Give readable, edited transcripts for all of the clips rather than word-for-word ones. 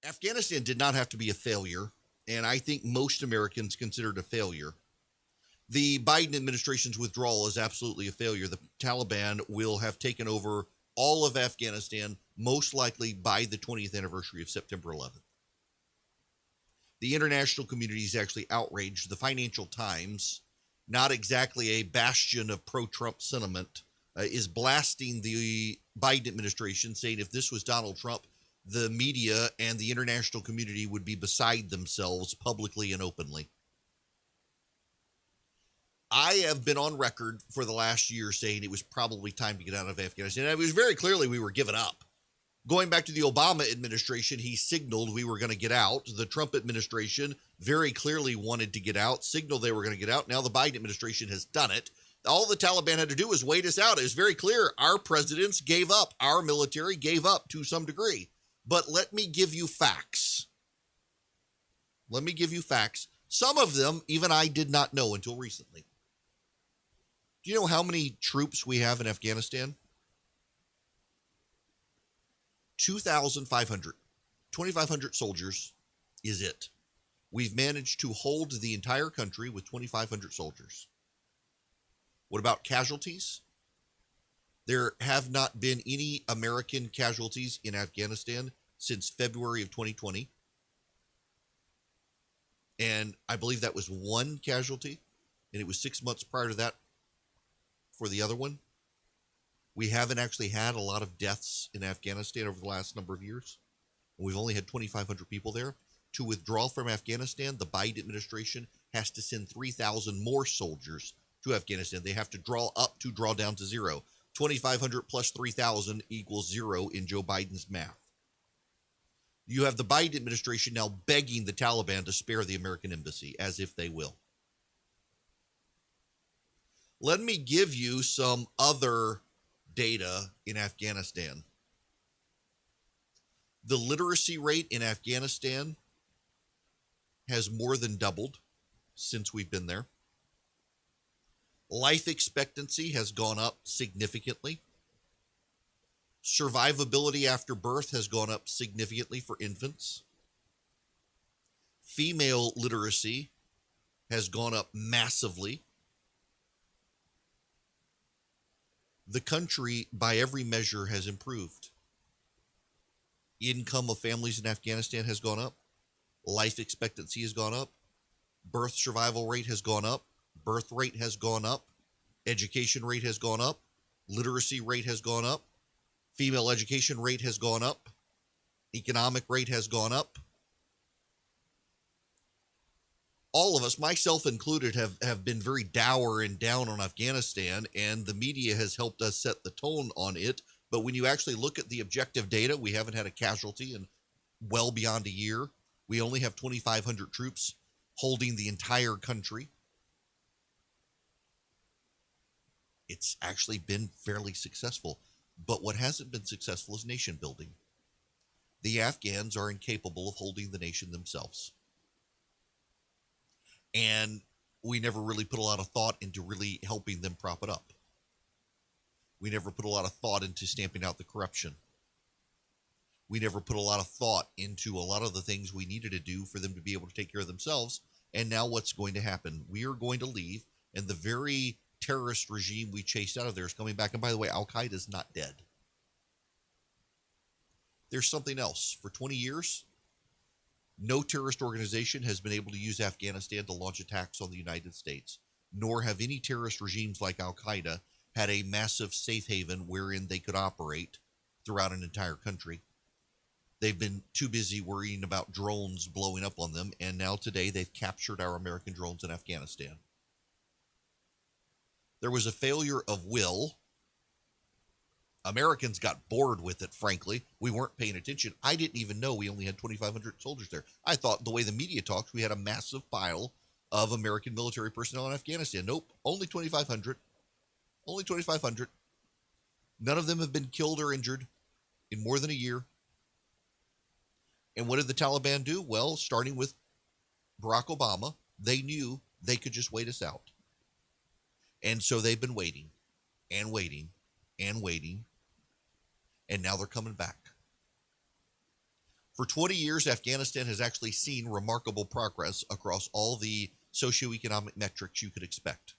Afghanistan did not have to be a failure, and I think most Americans consider it a failure. The Biden administration's withdrawal is absolutely a failure. The Taliban will have taken over all of Afghanistan, most likely by the 20th anniversary of September 11th. The international community is actually outraged. The Financial Times, not exactly a bastion of pro-Trump sentiment, is blasting the Biden administration, saying if this was Donald Trump, the media and the international community would be beside themselves publicly and openly. I have been on record for the last year saying it was probably time to get out of Afghanistan. It was very clearly we were giving up. Going back to the Obama administration, he signaled we were going to get out. The Trump administration very clearly wanted to get out, signaled they were going to get out. Now the Biden administration has done it. All the Taliban had to do was wait us out. It was very clear. Our presidents gave up. Our military gave up to some degree. But let me give you facts. Let me give you facts. Some of them, even I did not know until recently. Do you know how many troops we have in Afghanistan? 2,500. 2,500 soldiers is it. We've managed to hold the entire country with 2,500 soldiers. What about casualties? There have not been any American casualties in Afghanistan since February of 2020. And I believe that was one casualty, and it was 6 months prior to that for the other one. We haven't actually had a lot of deaths in Afghanistan over the last number of years. We've only had 2,500 people there. To withdraw from Afghanistan, the Biden administration has to send 3,000 more soldiers to Afghanistan. They have to draw up to draw down to zero. 2,500 plus 3,000 equals zero in Joe Biden's math. You have the Biden administration now begging the Taliban to spare the American embassy, as if they will. Let me give you some other data in Afghanistan. The literacy rate in Afghanistan has more than doubled since we've been there. Life expectancy has gone up significantly. Survivability after birth has gone up significantly for infants. Female literacy has gone up massively. The country, by every measure, has improved. Income of families in Afghanistan has gone up. Life expectancy has gone up. Birth survival rate has gone up. Birth rate has gone up. Education rate has gone up. Literacy rate has gone up. Female education rate has gone up. Economic rate has gone up. All of us, myself included, have been very dour and down on Afghanistan, and the media has helped us set the tone on it. But when you actually look at the objective data, we haven't had a casualty in well beyond a year. We only have 2,500 troops holding the entire country. It's actually been fairly successful. But what hasn't been successful is nation building. The Afghans are incapable of holding the nation themselves. And we never really put a lot of thought into really helping them prop it up. We never put a lot of thought into stamping out the corruption. We never put a lot of thought into a lot of the things we needed to do for them to be able to take care of themselves. And now what's going to happen? We are going to leave, and the very terrorist regime we chased out of there is coming back. And by the way, Al-Qaeda is not dead. There's something else. For 20 years, no terrorist organization has been able to use Afghanistan to launch attacks on the United States, nor have any terrorist regimes like Al-Qaeda had a massive safe haven wherein they could operate throughout an entire country. They've been too busy worrying about drones blowing up on them, and now today they've captured our American drones in Afghanistan. There was a failure of will. Americans got bored with it, frankly. We weren't paying attention. I didn't even know we only had 2,500 soldiers there. I thought the way the media talks, we had a massive pile of American military personnel in Afghanistan. Nope, only 2,500. Only 2,500. None of them have been killed or injured in more than a year. And what did the Taliban do? Well, starting with Barack Obama, they knew they could just wait us out. And so they've been waiting and waiting and waiting. And now they're coming back. For 20 years, Afghanistan has actually seen remarkable progress across all the socioeconomic metrics you could expect.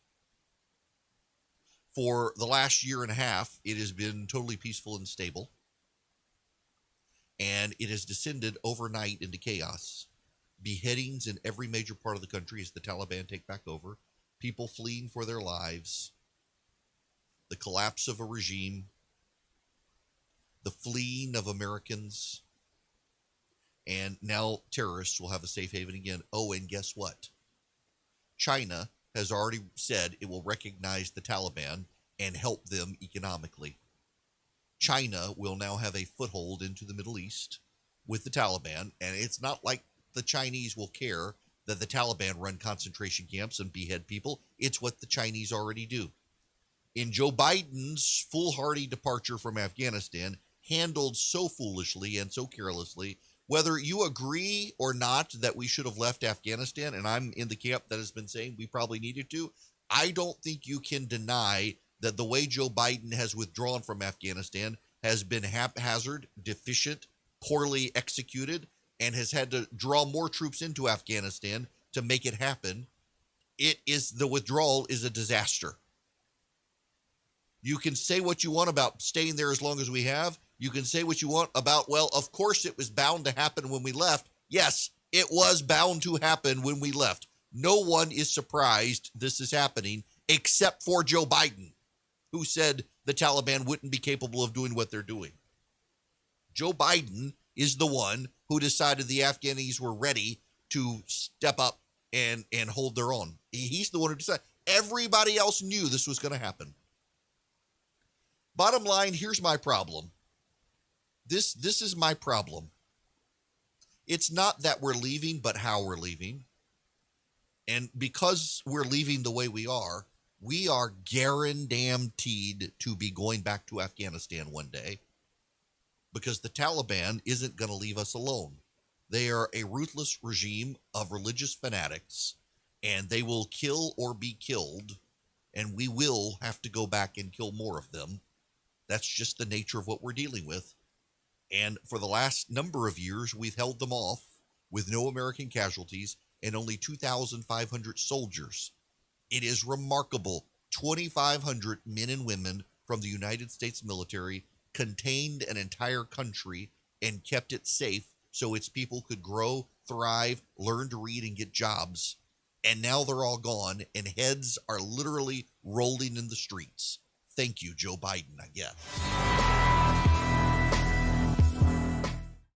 For the last year and a half, it has been totally peaceful and stable, and it has descended overnight into chaos. Beheadings in every major part of the country as the Taliban take back over, people fleeing for their lives, the collapse of a regime, the fleeing of Americans, and now terrorists will have a safe haven again. Oh, and guess what? China has already said it will recognize the Taliban and help them economically. China will now have a foothold into the Middle East with the Taliban, and it's not like the Chinese will care that the Taliban run concentration camps and behead people. It's what the Chinese already do. In Joe Biden's foolhardy departure from Afghanistan, handled so foolishly and so carelessly, whether you agree or not that we should have left Afghanistan, and I'm in the camp that has been saying we probably needed to, I don't think you can deny that the way Joe Biden has withdrawn from Afghanistan has been haphazard, deficient, poorly executed, and has had to draw more troops into Afghanistan to make it happen. The withdrawal is a disaster. You can say what you want about staying there as long as we have. You can say what you want about, well, of course it was bound to happen when we left. Yes, it was bound to happen when we left. No one is surprised this is happening except for Joe Biden, who said the Taliban wouldn't be capable of doing what they're doing. Joe Biden is the one who decided the Afghanis were ready to step up and hold their own. He's the one who decided. Everybody else knew this was going to happen. Bottom line, here's my problem. This is my problem. It's not that we're leaving, but how we're leaving. And because we're leaving the way we are guaranteed to be going back to Afghanistan one day, because the Taliban isn't going to leave us alone. They are a ruthless regime of religious fanatics, and they will kill or be killed, and we will have to go back and kill more of them. That's just the nature of what we're dealing with. And for the last number of years, we've held them off with no American casualties and only 2,500 soldiers. It is remarkable. 2,500 men and women from the United States military contained an entire country and kept it safe so its people could grow, thrive, learn to read, and get jobs. And now they're all gone, and heads are literally rolling in the streets. Thank you, Joe Biden, I guess.